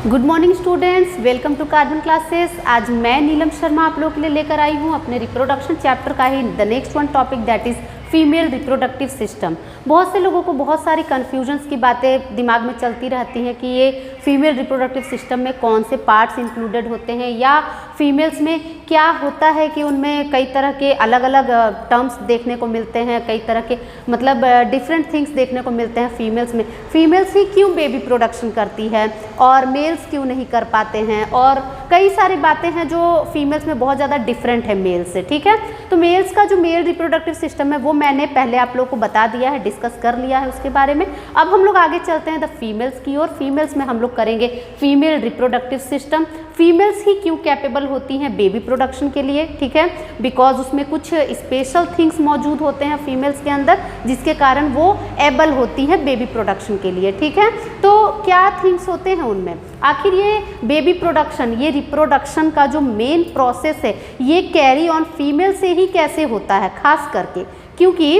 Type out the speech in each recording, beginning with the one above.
Good morning students, welcome to carbon classes. आज मैं नीलम शर्मा आप लोगों के लिए लेकर आई हूँ अपने रिप्रोडक्शन चैप्टर का ही the next one topic that is female reproductive system. बहुत से लोगों को बहुत सारी कन्फ्यूजन्स की बातें दिमाग में चलती रहती हैं कि ये फीमेल रिप्रोडक्टिव सिस्टम में कौन से पार्ट्स इंक्लूडेड होते हैं या फीमेल्स में क्या होता है कि उनमें कई तरह के अलग अलग टर्म्स देखने को मिलते हैं, कई तरह के मतलब डिफरेंट थिंग्स देखने को मिलते हैं फीमेल्स में। फीमेल्स ही क्यों बेबी प्रोडक्शन करती है और मेल्स क्यों नहीं कर पाते हैं, और कई सारी बातें हैं जो फीमेल्स में बहुत ज़्यादा डिफरेंट है मेल्स से। ठीक है, तो मेल्स का जो मेल रिप्रोडक्टिव सिस्टम है वो मैंने पहले आप लोगों को बता दिया है, डिस्कस कर लिया है उसके बारे में। अब हम लोग आगे चलते हैं द फीमेल्स की ओर। फीमेल्स में हम लोग करेंगे फीमेल रिप्रोडक्टिव सिस्टम। फीमेल्स ही क्यों कैपेबल होती हैं बेबी प्रोडक्शन के लिए, ठीक है, बिकॉज उसमें कुछ स्पेशल थिंग्स मौजूद होते हैं फीमेल्स के अंदर जिसके कारण वो एबल होती हैं बेबी प्रोडक्शन के लिए। ठीक है, तो क्या थिंग्स होते हैं उनमें, आखिर ये बेबी प्रोडक्शन, ये रिप्रोडक्शन का जो मेन प्रोसेस है ये कैरी ऑन फीमेल से ही कैसे होता है, खास करके क्योंकि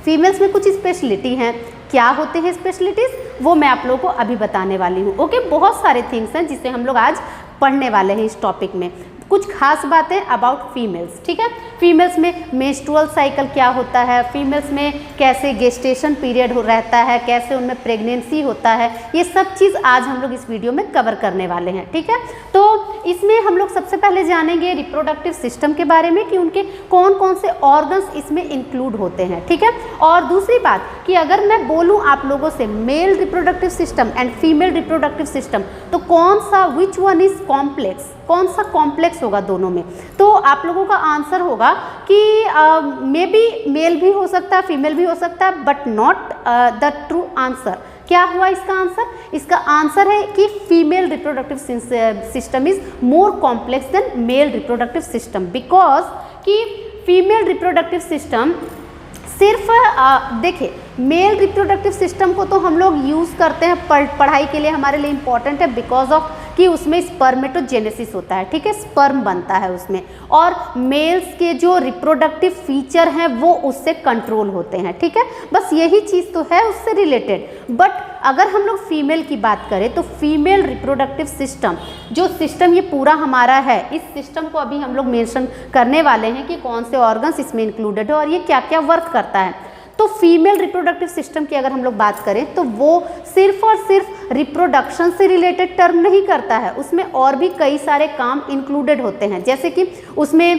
फीमेल्स में कुछ स्पेशलिटी हैं। क्या होते हैं स्पेशलिटीज़, वो मैं आप लोगों को अभी बताने वाली हूँ। ओके, बहुत सारे थिंग्स हैं जिसे हम लोग आज पढ़ने वाले हैं इस टॉपिक में। कुछ खास बातें अबाउट फीमेल्स, ठीक है। फीमेल्स में मेंस्ट्रुअल साइकिल क्या होता है, फीमेल्स में कैसे गेस्टेशन पीरियड रहता है, कैसे उनमें प्रेगनेंसी होता है, ये सब चीज़ आज हम लोग इस वीडियो में कवर करने वाले हैं। ठीक है, तो इसमें हम लोग सबसे पहले जानेंगे रिप्रोडक्टिव सिस्टम के बारे में कि उनके कौन कौन से ऑर्गन्स इसमें इंक्लूड होते हैं। ठीक है, और दूसरी बात कि अगर मैं बोलूँ आप लोगों से mail reproductive system and female reproductive system, तो कौन सा, विच वन इज कॉम्प्लेक्स, कौन सा कॉम्प्लेक्स होगा दोनों में, तो आप लोगों का आंसर होगा कि मे बी मेल भी हो सकता है, फीमेल भी हो सकता है, but not the true answer. क्या हुआ इसका आंसर? इसका आंसर है कि female reproductive system is more complex than male reproductive system, because कि फीमेल रिप्रोडक्टिव सिस्टम सिर्फ देखिए, मेल रिप्रोडक्टिव सिस्टम को तो हम लोग यूज़ करते हैं पढ़ाई के लिए, हमारे लिए इम्पॉर्टेंट है बिकॉज ऑफ कि उसमें स्पर्मेटोजेनेसिस होता है। ठीक है, स्पर्म बनता है उसमें, और मेल्स के जो रिप्रोडक्टिव फीचर हैं वो उससे कंट्रोल होते हैं। ठीक है, बस यही चीज़ तो है उससे रिलेटेड। बट अगर हम लोग फीमेल की बात करें तो फीमेल रिप्रोडक्टिव सिस्टम, जो सिस्टम ये पूरा हमारा है, इस सिस्टम को अभी हम लोग मेंशन करने वाले हैं कि कौन से ऑर्गन्स इसमें इंक्लूडेड है और ये क्या क्या वर्क करता है। तो फीमेल रिप्रोडक्टिव सिस्टम की अगर हम लोग बात करें तो वो सिर्फ और सिर्फ रिप्रोडक्शन से रिलेटेड टर्म नहीं करता है, उसमें और भी कई सारे काम इंक्लूडेड होते हैं। जैसे कि उसमें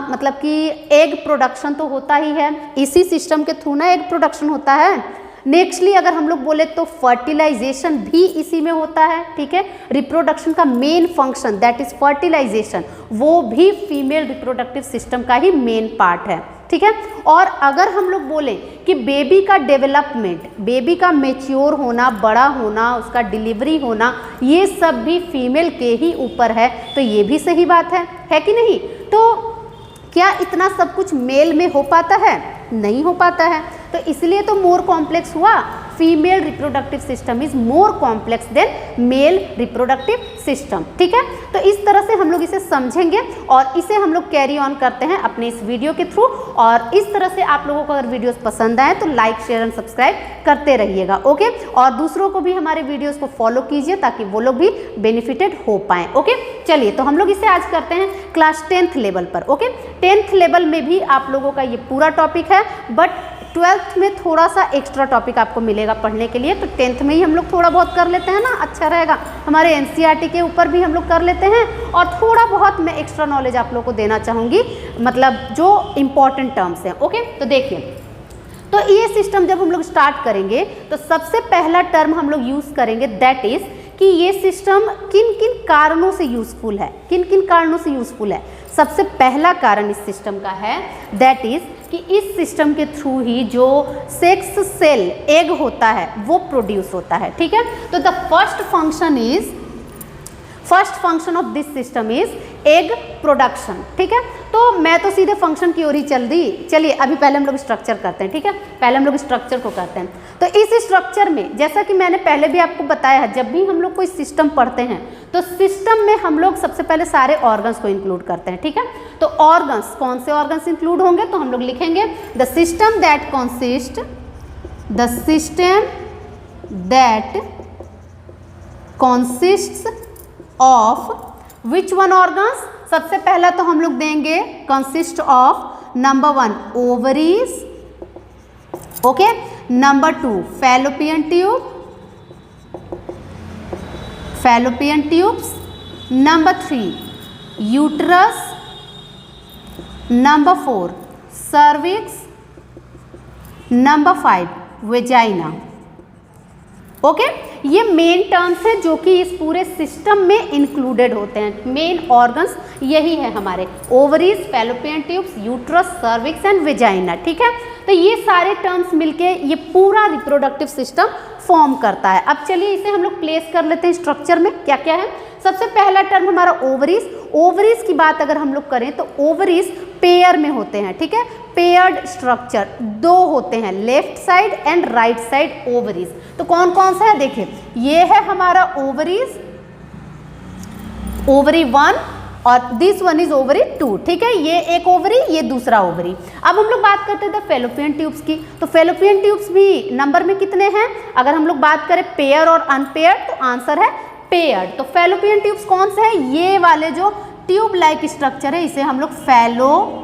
मतलब कि एग प्रोडक्शन तो होता ही है, इसी सिस्टम के थ्रू ना एग प्रोडक्शन होता है। नेक्स्टली अगर हम लोग बोले तो फर्टिलाइजेशन भी इसी में होता है। ठीक है, रिप्रोडक्शन का main function that is fertilisation, वो भी फीमेल रिप्रोडक्टिव सिस्टम का ही मेन पार्ट है। ठीक है, और अगर हम लोग बोलें कि बेबी का डेवलपमेंट, बेबी का मेच्योर होना, बड़ा होना, उसका डिलीवरी होना, ये सब भी फीमेल के ही ऊपर है, तो ये भी सही बात है कि नहीं? तो क्या इतना सब कुछ मेल में हो पाता है? नहीं हो पाता है, तो इसलिए तो मोर कॉम्प्लेक्स हुआ। Female reproductive system is more complex than male reproductive system. ठीक है, तो इस तरह से हम लोग इसे समझेंगे और इसे हम लोग कैरी ऑन करते हैं अपने इस वीडियो के थ्रू। और इस तरह से आप लोगों को अगर वीडियोस पसंद आए तो लाइक, शेयर एंड सब्सक्राइब करते रहिएगा। ओके, और दूसरों को भी हमारे वीडियोस को फॉलो कीजिए ताकि वो लोग भी बेनिफिटेड हो पाएँ। ओके, चलिए तो हम लोग इसे आज करते हैं क्लास 10th लेवल पर। ओके, 10th लेवल में भी आप लोगों का ये पूरा टॉपिक है, बट 12th में थोड़ा सा एक्स्ट्रा टॉपिक आपको मिलेगा पढ़ने के लिए, तो 10th में ही हम लोग थोड़ा बहुत कर लेते हैं ना, अच्छा रहेगा। हमारे एनसीईआरटी के ऊपर भी हम लोग कर लेते हैं, और थोड़ा बहुत मैं एक्स्ट्रा नॉलेज आप लोग को देना चाहूँगी, मतलब जो इम्पॉर्टेंट टर्म्स हैं। ओके, तो देखिए, तो ये सिस्टम जब हम लोग स्टार्ट करेंगे तो सबसे पहला टर्म हम लोग यूज़ करेंगे दैट इज़ कि ये सिस्टम किन किन कारणों से यूज़फुल है, किन किन कारणों से यूज़फुल है। सबसे पहला कारण इस सिस्टम का है दैट इज़ कि इस सिस्टम के थ्रू ही जो सेक्स सेल एग होता है वो प्रोड्यूस होता है। ठीक है, तो the first function of this system is egg production. ठीक है, तो मैं तो सीधे फंक्शन की ओर ही चल दी। चलिए अभी पहले हम लोग स्ट्रक्चर करते हैं। ठीक है, पहले हम लोग स्ट्रक्चर को करते हैं। तो इस स्ट्रक्चर में जैसा कि मैंने पहले भी आपको बताया है, जब भी हम लोग कोई सिस्टम पढ़ते हैं तो सिस्टम में हम लोग सबसे पहले सारे ऑर्गन्स को इंक्लूड करते हैं। ठीक है, तो ऑर्गन्स, कौन से ऑर्गन्स इंक्लूड होंगे, तो हम लोग लिखेंगे the system that consist, the system that consists of which one organs? सबसे पहला तो हम लोग देंगे consist of number 1 ovaries, okay, number 2 fallopian tubes, number 3 uterus, number 4 cervix, number 5 vagina. Okay ये मेन टर्म्स हैं जो कि इस पूरे सिस्टम में इंक्लूडेड होते हैं। मेन ऑर्गन्स यही है हमारे, ovaries, fallopian tubes, uterus, cervix and vagina. ठीक है, तो ये सारे टर्म्स मिलके ये पूरा रिप्रोडक्टिव सिस्टम फॉर्म करता है। अब चलिए इसे हम लोग प्लेस कर लेते हैं स्ट्रक्चर में, क्या क्या है। सबसे पहला टर्म हमारा ओवरीज। ओवरीज की बात अगर हम लोग करें तो ओवरीज पेयर में होते हैं। ठीक है, पेयर्ड स्ट्रक्चर, दो होते हैं, left side and right side ovaries. तो कौन कौन सा है देखिए, ये है हमारा ओवरीज, ओवरी 1 और दिस वन इज ओवरी 2। ठीक है, ये एक ओवरी, ये दूसरा ओवरी। अब हम लोग बात करते थे फैलोपियन ट्यूब्स की। तो फैलोपियन ट्यूब्स भी नंबर में कितने हैं, अगर हम लोग बात करें पेयर और अनपेयर्ड तो आंसर है पेयर्ड। तो फैलोपियन ट्यूब्स कौन से हैं, ये वाले जो ट्यूब लाइक स्ट्रक्चर है इसे हम लोग फैलोपियन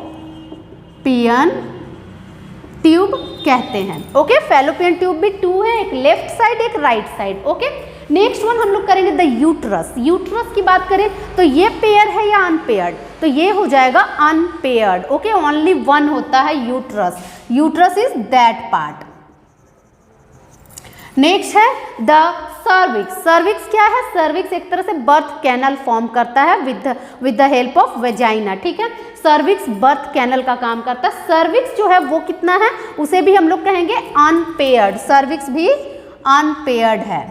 ट्यूब कहते हैं। ओके, फैलोपियन ट्यूब भी 2 है, एक लेफ्ट साइड एक right side. Okay, next one हम लोग करेंगे द यूट्रस। यूट्रस की बात करें तो ये पेयर है या अनपेयर्ड, तो ये हो जाएगा अनपेयर्ड। ओके, ओनली 1 होता है uterus, uterus is that part. Next है द सर्विक्स। सर्विक्स क्या है, सर्विक्स एक तरह से बर्थ कैनल फॉर्म करता है with the help of vagina. ठीक है, सर्विक्स बर्थ कैनल का काम करता है। सर्विक्स जो है वो कितना है, उसे भी हम लोग कहेंगे अनपेयर्ड, सर्विक्स भी अनपेयर्ड है।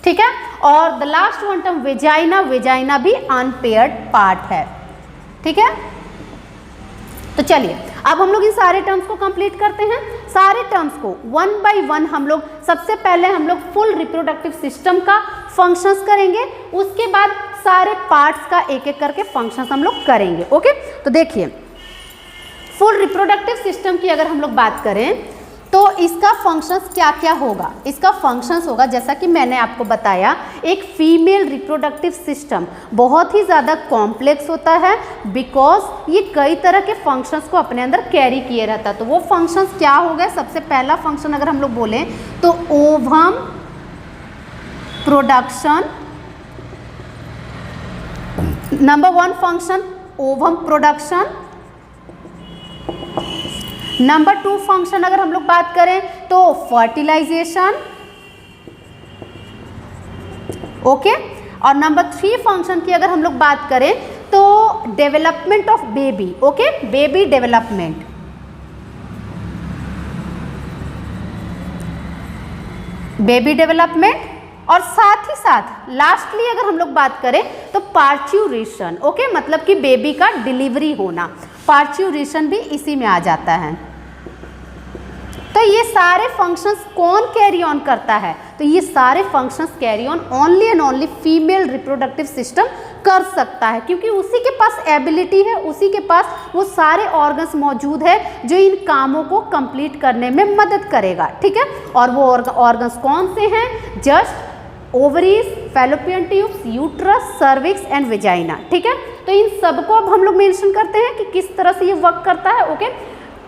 ठीक है, और the last one term vagina, vagina भी अनपेयर्ड पार्ट है। ठीक है, तो चलिए अब हम लोग इन सारे टर्म्स को कंप्लीट करते हैं। सारे टर्म्स को 1 बाय 1 हम लोग, सबसे पहले हम लोग फुल रिप्रोडक्टिव सिस्टम का फंक्शंस करेंगे, उसके बाद सारे पार्ट्स का एक एक करके फंक्शंस हम लोग करेंगे। ओके, तो देखिए फुल रिप्रोडक्टिव सिस्टम की अगर हम लोग बात करें तो इसका फंक्शंस क्या क्या होगा। इसका फंक्शंस होगा, जैसा कि मैंने आपको बताया, एक फीमेल रिप्रोडक्टिव सिस्टम बहुत ही ज़्यादा कॉम्प्लेक्स होता है, बिकॉज ये कई तरह के फंक्शंस को अपने अंदर कैरी किए रहता है। तो वो फंक्शंस क्या हो गए, सबसे पहला फंक्शन अगर हम लोग बोलें तो ovum production, number 1 function ovum production. Number 2 function अगर हम लोग बात करें तो फर्टिलाइजेशन। ओके, और नंबर 3 फंक्शन की अगर हम लोग बात करें तो development of baby. Okay, baby development. Baby development, और साथ ही साथ लास्टली अगर हम लोग बात करें तो पार्च्यूरेशन। ओके, मतलब कि बेबी का डिलीवरी होना, पार्च्यूरेशन भी इसी में आ जाता है। तो ये सारे फंक्शंस कौन कैरी ऑन करता है, तो ये सारे functions carry on only and only female reproductive system कर सकता है, क्योंकि उसी के पास एबिलिटी है, उसी के पास वो सारे ऑर्गन्स मौजूद है जो इन कामों को कंप्लीट करने में मदद करेगा। ठीक है, और वो ऑर्गन्स कौन से हैं, just ovaries, fallopian tubes, uterus, cervix and vagina. ठीक है, तो इन सबको अब हम लोग मेंशन करते हैं कि किस तरह से ये वर्क करता है। ओके,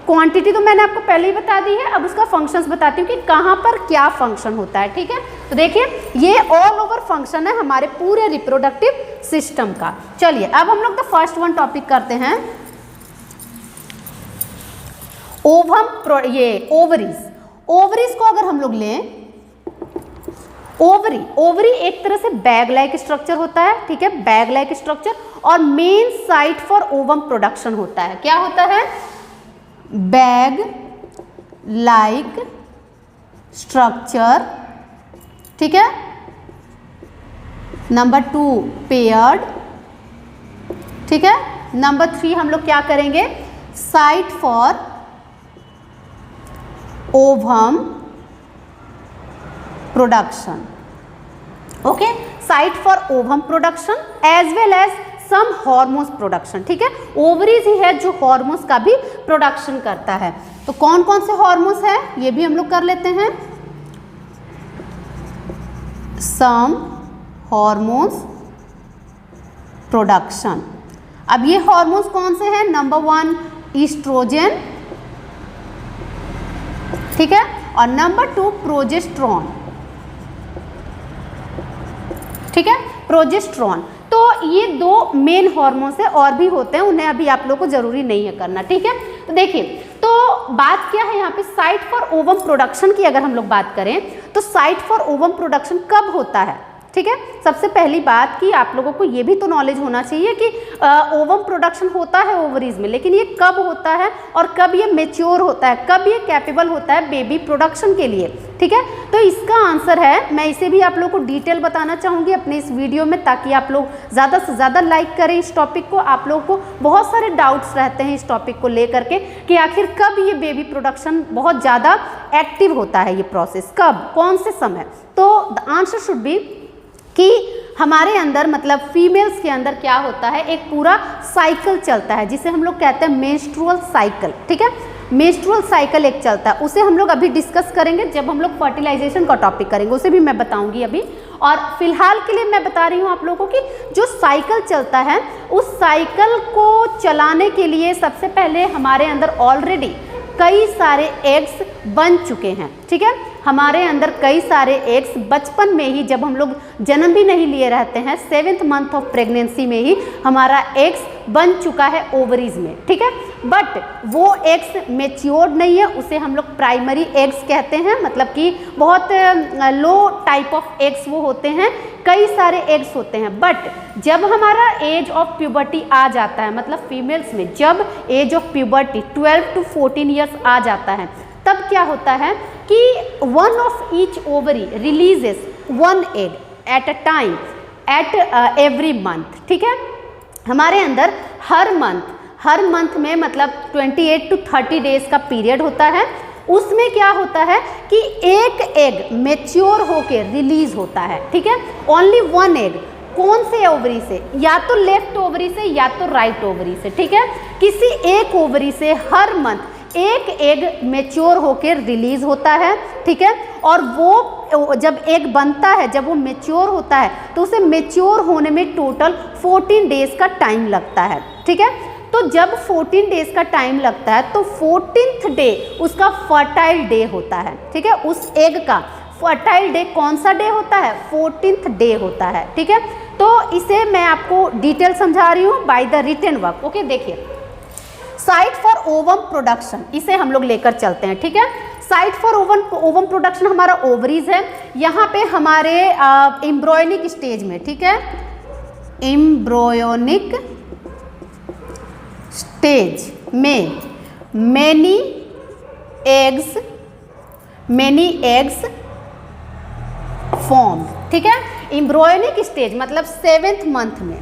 क्वांटिटी तो मैंने आपको पहले ही बता दी है, अब उसका फंक्शंस बताती हूँ कि कहाँ पर क्या फंक्शन होता है। ठीक है, तो देखिए ये ऑल ओवर फंक्शन है हमारे पूरे रिप्रोडक्टिव सिस्टम का। चलिए अब हम लोग द फर्स्ट वन टॉपिक करते हैं, ओवम, ये ओवरीज। ओवरीज को अगर हम लोग लें, ओवरी एक तरह से बैग लाइक स्ट्रक्चर होता है। ठीक है, बैग लाइक स्ट्रक्चर, और main site for ovum production होता है। क्या होता है, बैग लाइक स्ट्रक्चर। ठीक है, नंबर 2 पेयर्ड। ठीक है, नंबर 3 हम लोग क्या करेंगे, site for ovum production. Okay, site for ovum production as well as some hormones production. ठीक है, ओवरीज ही है जो हार्मोन्स का भी प्रोडक्शन करता है। तो कौन कौन से हार्मोन्स है ये भी हम लोग कर लेते हैं। सम हॉर्मोन्स प्रोडक्शन। अब ये हॉर्मोन्स कौन से हैं? नंबर 1 ईस्ट्रोजन, ठीक है, और नंबर 2 प्रोजेस्टेरॉन, ठीक है, प्रोजेस्टेरॉन। तो ये 2 मेन हॉर्मोन्स है, और भी होते हैं, उन्हें अभी आप लोगों को जरूरी नहीं है करना, ठीक है। तो देखिए, तो बात क्या है यहाँ पे, साइट फॉर ओवम प्रोडक्शन की अगर हम लोग बात करें तो साइट फॉर ओवम प्रोडक्शन कब होता है, ठीक है। सबसे पहली बात कि आप लोगों को ये भी तो नॉलेज होना चाहिए कि ओवम प्रोडक्शन होता है ओवरीज में, लेकिन ये कब होता है और कब ये मेच्योर होता है, कब ये कैपेबल होता है बेबी प्रोडक्शन के लिए, ठीक है। तो इसका आंसर है, मैं इसे भी आप लोगों को डिटेल बताना चाहूँगी अपने इस वीडियो में, ताकि आप लोग ज़्यादा से ज़्यादा लाइक करें इस टॉपिक को। आप लोगों को बहुत सारे डाउट्स रहते हैं इस टॉपिक को लेकर के कि आखिर कब ये बेबी प्रोडक्शन बहुत ज़्यादा एक्टिव होता है, ये प्रोसेस कब, कौन से समय। तो द आंसर शुड बी कि हमारे अंदर मतलब फीमेल्स के अंदर क्या होता है, एक पूरा साइकिल चलता है जिसे हम लोग कहते हैं मेंस्ट्रुअल साइकिल, ठीक है। मेंस्ट्रुअल साइकिल एक चलता है, उसे हम लोग अभी डिस्कस करेंगे जब हम लोग फर्टिलाइजेशन का टॉपिक करेंगे, उसे भी मैं बताऊंगी अभी। और फिलहाल के लिए मैं बता रही हूँ आप लोगों को कि जो साइकिल चलता है उस साइकिल को चलाने के लिए सबसे पहले हमारे अंदर ऑलरेडी कई सारे एग्स बन चुके हैं, ठीक है। हमारे अंदर कई सारे एग्स बचपन में ही, जब हम लोग जन्म भी नहीं लिए रहते हैं, 7th मंथ ऑफ प्रेगनेंसी में ही हमारा एग्स बन चुका है ओवरीज में, ठीक है। बट वो एग्स मेच्योर्ड नहीं है, उसे हम लोग प्राइमरी एग्स कहते हैं, मतलब कि बहुत लो टाइप ऑफ एग्स वो होते हैं, कई सारे एग्स होते हैं। बट जब हमारा एज ऑफ प्यूबर्टी आ जाता है, मतलब फीमेल्स में जब age of puberty 12 to 14 years आ जाता है, तब क्या होता है कि one of each ovary releases 1 egg at a time at every month, ठीक है। हमारे अंदर हर मंथ में मतलब 28 to 30 डेज का पीरियड होता है, उसमें क्या होता है कि एक एग मेच्योर होके रिलीज होता है, ठीक है। ओनली 1 एग, कौन से ओवरी से, या तो लेफ्ट ओवरी से या तो राइट ओवरी से, ठीक है। किसी एक ओवरी से हर मंथ एक एग मेच्योर होकर रिलीज होता है, ठीक है। और वो जब एग बनता है, जब वो मेच्योर होता है, तो उसे मेच्योर होने में टोटल 14 डेज का टाइम लगता है, ठीक है। तो जब 14 डेज का टाइम लगता है तो 14th डे उसका फर्टाइल डे होता है, ठीक है। उस एग का फर्टाइल डे कौन सा डे होता है? 14th डे होता है, ठीक है। तो इसे मैं आपको डिटेल समझा रही हूँ by the written work, okay. देखिए, साइट फॉर ओवम प्रोडक्शन, इसे हम लोग लेकर चलते हैं, ठीक है। साइट फॉर ओवम प्रोडक्शन हमारा ओवरीज है, यहाँ पे हमारे एम्ब्रॉयनिक स्टेज में, ठीक है, एम्ब्रॉयनिक स्टेज में मेनी एग्स फॉर्म, ठीक है। एम्ब्रॉयनिक स्टेज मतलब 7th मंथ में,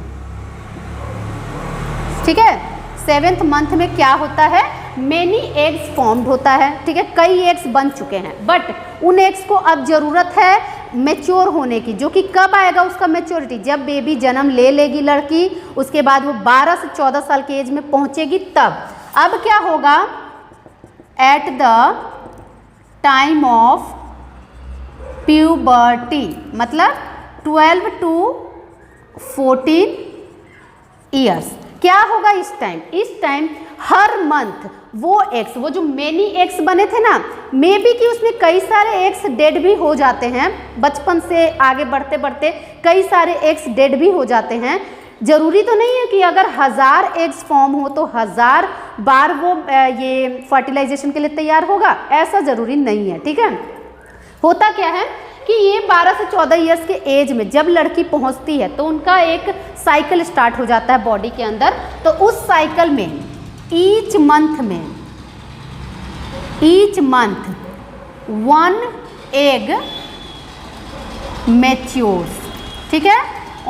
ठीक है, 7th मंथ में क्या होता है, मेनी एग्स फॉर्म्ड होता है, ठीक है। कई एग्स बन चुके हैं, बट उन एग्स को अब जरूरत है मेच्योर होने की, जो कि कब आएगा उसका मेच्योरिटी, जब बेबी जन्म ले लेगी लड़की, उसके बाद वो 12 से 14 साल की एज में पहुंचेगी तब। अब क्या होगा, eight the time of puberty, मतलब 12 to 14 ईयर्स, क्या होगा इस टाइम हर मंथ वो एग्स, वो जो मेनी एग्स बने थे ना, मे बी कि उसमें कई सारे एग्स डेड भी हो जाते हैं, बचपन से आगे बढ़ते बढ़ते कई सारे एग्स डेड भी हो जाते हैं। जरूरी तो नहीं है कि अगर 1000 एग्स फॉर्म हो तो 1000 बार वो ये फर्टिलाइजेशन के लिए तैयार होगा, ऐसा जरूरी नहीं है, ठीक है। होता क्या है कि ये 12 से 14 ईयर्स के एज में जब लड़की पहुंचती है तो उनका एक साइकिल स्टार्ट हो जाता है बॉडी के अंदर। तो उस साइकिल में ईच मंथ 1 एग मैच्योर्स, ठीक है,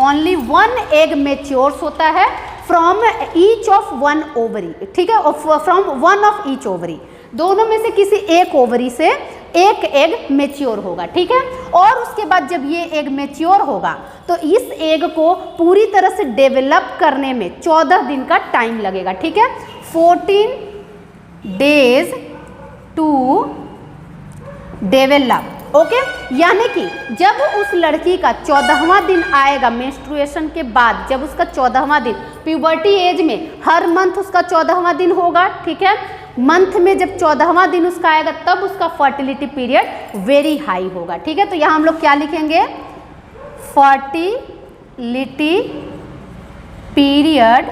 ओनली 1 एग मैच्योर्स होता है फ्रॉम ईच ऑफ 1 ओवरी, ठीक है, फ्रॉम 1 ऑफ ईच ओवरी, दोनों में से किसी एक ओवरी से एक एग मेच्योर होगा, ठीक है। और उसके बाद जब ये एग मेच्योर होगा तो इस एग को पूरी तरह से डेवलप करने में 14 दिन का टाइम लगेगा, ठीक है। 14 डेज टू डेवलप, ओके, यानी कि जब उस लड़की का 14वां दिन आएगा मेंस्ट्रुएशन के बाद, जब उसका 14वां दिन, प्यूबर्टी एज में हर मंथ उसका 14वां दिन होगा, ठीक है, मंथ में जब 14वां दिन उसका आएगा तब उसका फर्टिलिटी पीरियड वेरी हाई होगा, ठीक है। तो यहाँ हम लोग क्या लिखेंगे, फर्टिलिटी पीरियड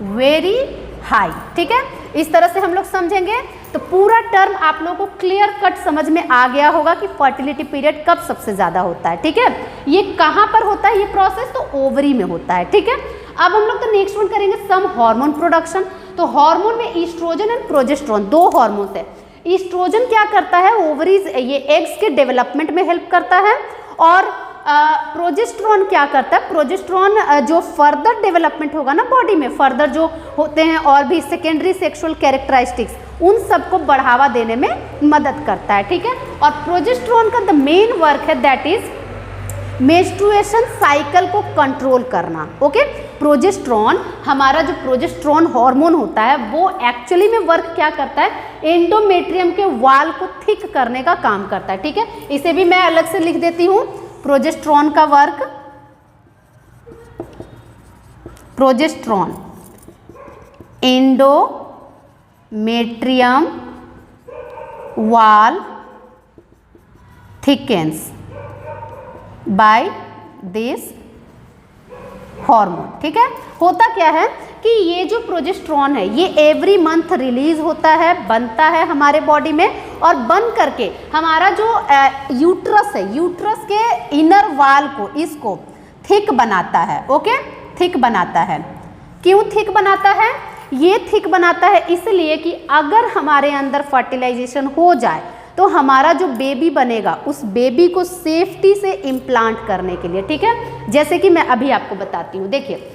वेरी हाई, ठीक है। इस तरह से हम लोग समझेंगे तो पूरा टर्म आप लोगों को क्लियर कट समझ में आ गया होगा कि फर्टिलिटी पीरियड कब सबसे ज्यादा होता है, ठीक है। ये कहाँ पर होता है ये प्रोसेस, तो ओवरी में होता है, ठीक है। अब हम लोग तो नेक्स्ट वन करेंगे सम हार्मोन प्रोडक्शन। तो हार्मोन में ईस्ट्रोजन एंड प्रोजेस्टेरोन, दो हार्मोन है। ईस्ट्रोजन क्या करता है, ओवरीज ये एग्स के डेवलपमेंट में हेल्प करता है, और प्रोजेस्टेरोन क्या करता है, प्रोजेस्टेरोन जो फर्दर डेवलपमेंट होगा ना बॉडी में, फर्दर जो होते हैं और भी सेकेंडरी सेक्सुअल कैरेक्टरिस्टिक्स, उन सबको बढ़ावा देने में मदद करता है, ठीक है। और प्रोजेस्टेरोन का द मेन वर्क है दैट इज मेंस्ट्रुएशन साइकिल को कंट्रोल करना, ओके। प्रोजेस्टेरोन, हमारा जो प्रोजेस्टेरोन हार्मोन होता है वो एक्चुअली में वर्क क्या करता है, एंडोमेट्रियम के वाल को थिक करने का काम करता है, ठीक है। इसे भी मैं अलग से लिख देती हूँ, प्रोजेस्टेरोन का वर्क, प्रोजेस्टेरोन एंडोमेट्रियम वाल थिकेंस बाय दिस हार्मोन, ठीक है। होता क्या है कि ये जो प्रोजेस्टेरोन है ये एवरी मंथ रिलीज होता है, बनता है हमारे बॉडी में, और बन करके हमारा जो यूट्रस है, यूट्रस के इनर वाल को, इसको थिक बनाता है, ओके, थिक बनाता है। क्यों थिक बनाता है, ये थिक बनाता है इसलिए कि अगर हमारे अंदर फर्टिलाइजेशन हो जाए तो हमारा जो बेबी बनेगा उस बेबी को सेफ्टी से इम्प्लांट करने के लिए, ठीक है। जैसे कि मैं अभी आपको बताती हूँ, देखिए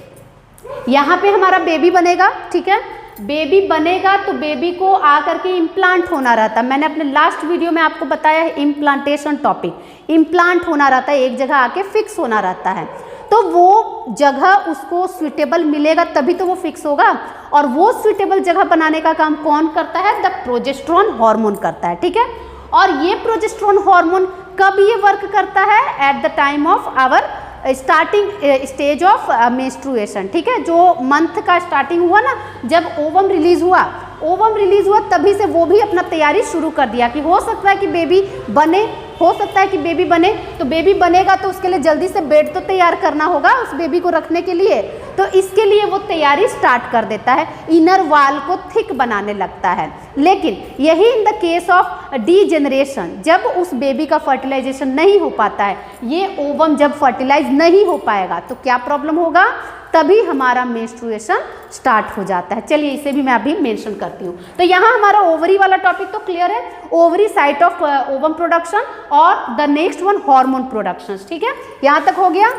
यहाँ पे हमारा बेबी बनेगा, ठीक है। बेबी बनेगा तो बेबी को आकर के इम्प्लांट होना रहता है। मैंने अपने लास्ट वीडियो में आपको बताया है इम्प्लांटेशन टॉपिक, इम्प्लांट होना रहता है, एक जगह आके फिक्स होना रहता है। तो वो जगह उसको स्वीटेबल मिलेगा तभी तो वो फिक्स होगा, और वो स्वीटेबल जगह बनाने का काम कौन करता है, द प्रोजेस्टेरोन हार्मोन करता है, ठीक है। और ये प्रोजेस्टेरोन हार्मोन कब ये वर्क करता है, at the time of our starting stage of menstruation, ठीक है। जो मंथ का स्टार्टिंग हुआ ना, जब ओवम रिलीज हुआ, ओवम रिलीज हुआ तभी से वो भी अपना तैयारी शुरू कर दिया कि हो सकता है कि बेबी बने, हो सकता है कि बेबी बने, तो बेबी बनेगा तो उसके लिए जल्दी से बेड तो तैयार करना होगा उस बेबी को रखने के लिए, तो इसके लिए वो तैयारी स्टार्ट कर देता है, इनर वाल को थिक बनाने लगता है। लेकिन यही in the case of degeneration, जब उस बेबी का फर्टिलाइजेशन नहीं हो पाता है, ये ओवम जब फर्टिलाइज नहीं हो पाएगा तो क्या प्रॉब्लम होगा, तभी हमारा मेंस्ट्रुएशन स्टार्ट हो जाता है। चलिए इसे भी मैं अभी मेंशन करती हूँ। तो यहाँ हमारा ओवरी वाला टॉपिक तो क्लियर है, ovary site of ovum production, और the next one hormone production, ठीक है, यहाँ तक हो गया।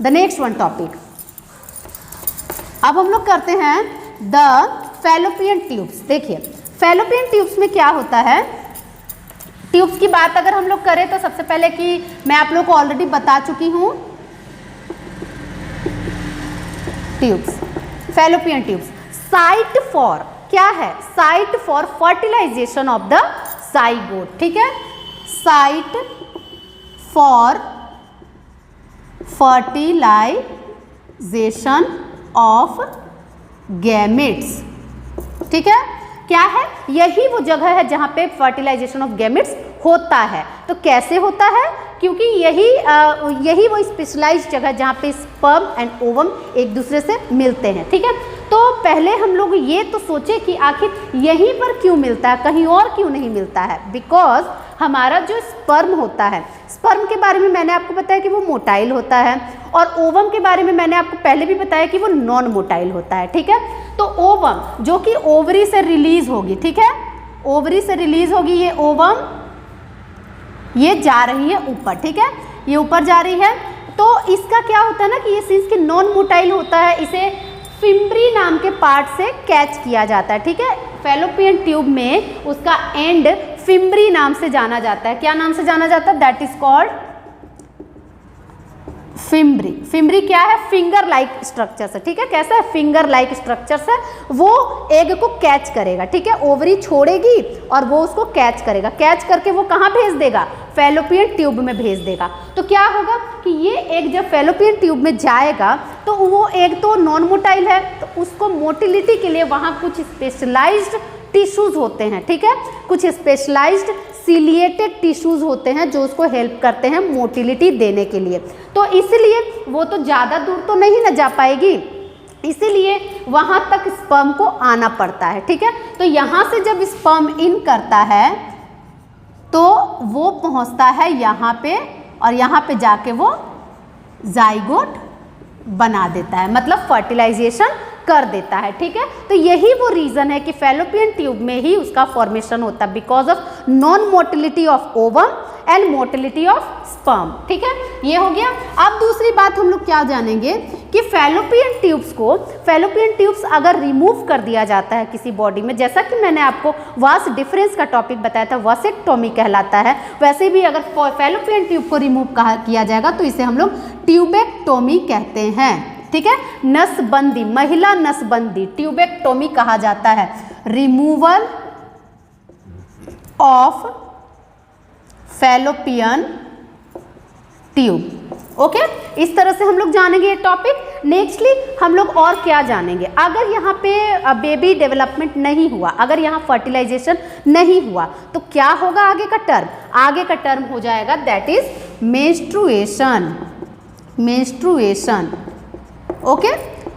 द नेक्स्ट वन टॉपिक, अब हम लोग करते हैं द फैलोपियन ट्यूब्स। देखिए फैलोपियन ट्यूब्स में क्या होता है, ट्यूब्स की बात अगर हम लोग करें तो सबसे पहले कि मैं आप लोग को ऑलरेडी बता चुकी हूँ, tubes, fallopian tubes, site for क्या है, site for fertilisation of the zygote, ठीक है, site for fertilisation of gametes, ठीक है। क्या है, यही वो जगह है जहां पे फर्टिलाइजेशन ऑफ गैमेट्स होता है। तो कैसे होता है, क्योंकि यही वो स्पेशलाइज्ड जगह जहाँ पे स्पर्म एंड ओवम एक दूसरे से मिलते हैं, ठीक है। तो पहले हम लोग ये तो सोचे कि आखिर यहीं पर क्यों मिलता है, कहीं और क्यों नहीं मिलता है, बिकॉज हमारा जो स्पर्म होता है, स्पर्म के बारे में मैंने आपको बताया कि वो मोटाइल होता है, और ओवम के बारे में मैंने आपको पहले भी बताया कि वो नॉन मोटाइल होता है, ठीक है। तो ओवम जो कि ओवरी से रिलीज होगी, ठीक है, ओवरी से रिलीज होगी ये ओवम, ये जा रही है ऊपर, ठीक है, ये ऊपर जा रही है। तो इसका क्या होता है ना कि ये सिंस कि नॉन मोटाइल होता है, इसे फिम्ब्री नाम के पार्ट से कैच किया जाता है, ठीक है। फैलोपियन ट्यूब में उसका एंड फिम्ब्री नाम से जाना जाता है। क्या नाम से जाना जाता है, that is called fimbriae. Fimbriae क्या है, फिंगर लाइक स्ट्रक्चर से, ठीक है। कैसा है, फिंगर लाइक स्ट्रक्चर से वो एग को कैच करेगा, ठीक है। ओवरी छोड़ेगी और वो उसको कैच करेगा, कैच करके वो कहाँ भेज देगा, फैलोपियन ट्यूब में भेज देगा। तो क्या होगा कि ये एग जब फैलोपियन ट्यूब में जाएगा तो वो एग तो नॉन मोटाइल है, तो उसको मोटिलिटी के लिए वहाँ कुछ स्पेशलाइज्ड टिश्यूज होते हैं, ठीक है, कुछ स्पेशलाइज्ड सिलिएटेड टिश्यूज होते हैं जो उसको हेल्प करते हैं मोटिलिटी देने के लिए। तो इसलिए वो तो ज़्यादा दूर तो नहीं ना जा पाएगी, इसीलिए वहाँ तक स्पर्म को आना पड़ता है, ठीक है। तो यहाँ से जब स्पर्म इन करता है तो वो पहुँचता है यहाँ पे और यहाँ पे जाके वो जाइगोट बना देता है, मतलब फर्टिलाइजेशन कर देता है, ठीक है। तो यही वो रीजन है कि फैलोपियन ट्यूब में ही उसका फॉर्मेशन होता है because of non motility of ovum and motility of sperm, ठीक है, ये हो गया। अब दूसरी बात हम लोग क्या जानेंगे कि फैलोपियन ट्यूब्स अगर रिमूव कर दिया जाता है किसी बॉडी में, जैसा कि मैंने आपको वास डिफरेंस का टॉपिक बताया था, वासेक्टोमी कहलाता है, वैसे भी अगर फैलोपियन ट्यूब को रिमूव किया जाएगा तो इसे हम लोग ट्यूबेक्टोमी कहते हैं, ठीक है। नसबंदी, महिला नसबंदी ट्यूबेक्टोमी कहा जाता है, removal of fallopian tube, okay. इस तरह से हम लोग जानेंगे ये टॉपिक। नेक्स्टली हम लोग और क्या जानेंगे, अगर यहाँ पे बेबी डेवलपमेंट नहीं हुआ, अगर यहाँ फर्टिलाइजेशन नहीं हुआ तो क्या होगा आगे का टर्म, आगे का टर्म हो जाएगा that is menstruation, menstruation, okay.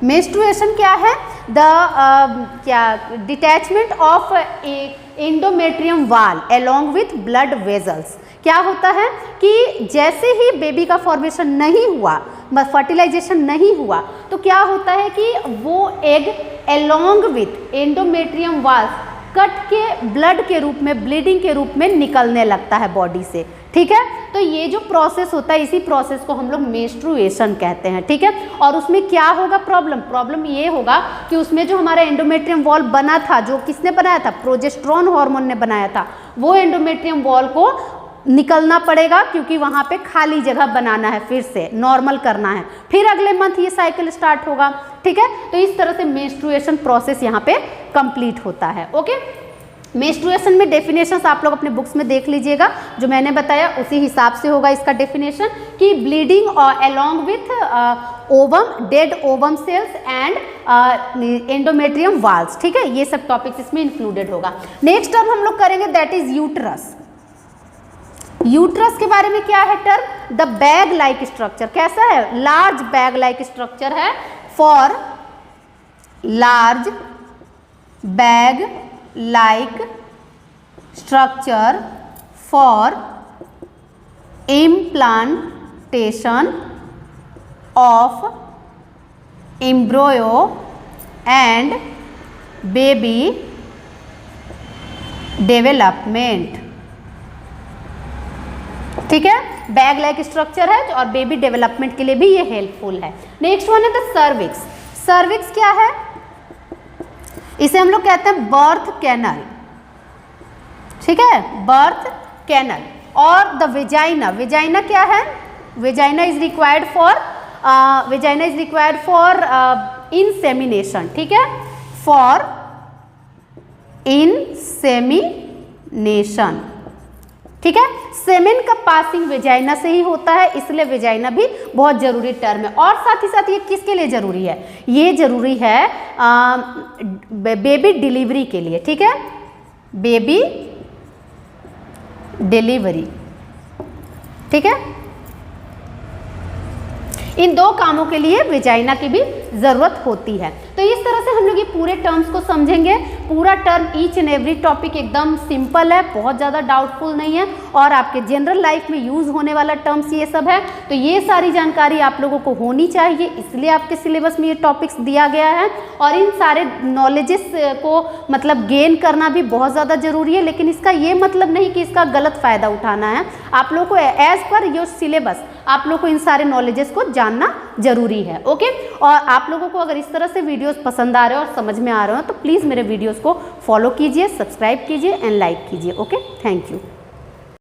Menstruation क्या है, डिटैचमेंट ऑफ एंडोमेट्रियम वाल अलोंग विथ ब्लड वेजल्स। क्या होता है कि जैसे ही बेबी का फॉर्मेशन नहीं हुआ, फर्टिलाइजेशन नहीं हुआ, तो क्या होता है कि वो egg along with endometrium walls cut के ब्लड के रूप में, ब्लीडिंग के रूप में निकलने लगता है बॉडी से, ठीक है। तो ये जो प्रोसेस होता है, इसी प्रोसेस को हम लोग मेंस्ट्रुएशन कहते हैं, ठीक है। और उसमें क्या होगा प्रॉब्लम ये होगा कि उसमें जो हमारा एंडोमेट्रियम वॉल बना था, जो किसने बनाया था, प्रोजेस्टेरोन हार्मोन ने बनाया था, वो एंडोमेट्रियम वॉल को निकलना पड़ेगा क्योंकि वहाँ पे खाली जगह बनाना है, फिर से नॉर्मल करना है, फिर अगले मंथ ये साइकिल स्टार्ट होगा, ठीक है। तो इस तरह से मेंस्ट्रुएशन प्रोसेस यहाँ पे कंप्लीट होता है, ओके। मेंस्ट्रुएशन में डेफिनेशंस आप लोग अपने बुक्स में देख लीजिएगा, जो मैंने बताया उसी हिसाब से होगा इसका डेफिनेशन कि bleeding along with ovum, dead ovum cells and endometrium walls, ठीक है। ये सब टॉपिक्स इसमें इंक्लूडेड होगा। नेक्स्ट टर्म हम लोग करेंगे दैट इज यूट्रस। यूट्रस के बारे में क्या है term, the bag like structure, कैसा है, लार्ज बैग लाइक स्ट्रक्चर है, for large bag like structure for implantation of embryo and baby development, ठीक है। बैग लाइक स्ट्रक्चर है और बेबी डेवलपमेंट के लिए भी ये हेल्पफुल है। नेक्स्ट वन है द सर्विक्स। सर्विक्स क्या है, इसे हम लोग कहते हैं बर्थ कैनल, ठीक है, बर्थ कैनल। और द वेजाइना, वेजाइना क्या है, vagina is required for insemination, ठीक है, फॉर इंसेमिनेशन, ठीक है। सेमेन का पासिंग वेजाइना से ही होता है, इसलिए वेजाइना भी बहुत जरूरी टर्म है। और साथ ही साथ ये किसके लिए जरूरी है, ये जरूरी है बेबी डिलीवरी के लिए, ठीक है, बेबी डिलीवरी, ठीक है। इन दो कामों के लिए वेजाइना की भी जरूरत होती है। तो इस तरह से हम लोग ये पूरे टर्म्स को समझेंगे। पूरा term each and every topic एकदम सिंपल है, बहुत ज़्यादा डाउटफुल नहीं है और आपके जनरल लाइफ में यूज़ होने वाला टर्म्स ये सब है। तो ये सारी जानकारी आप लोगों को होनी चाहिए, इसलिए आपके सिलेबस में ये टॉपिक्स दिया गया है। और इन सारे नॉलेजेस को मतलब गेन करना भी बहुत ज़्यादा ज़रूरी है, लेकिन इसका ये मतलब नहीं कि इसका गलत फ़ायदा उठाना है। आप लोग को एज पर योर सिलेबस आप लोग को इन सारे नॉलेजेस को जानना जरूरी है, ओके। और आप लोगों को अगर इस तरह से वीडियोस पसंद आ रहे हो और समझ में आ रहे हो तो प्लीज़ मेरे वीडियोस को फॉलो कीजिए, सब्सक्राइब कीजिए एंड लाइक कीजिए, ओके। Thank you.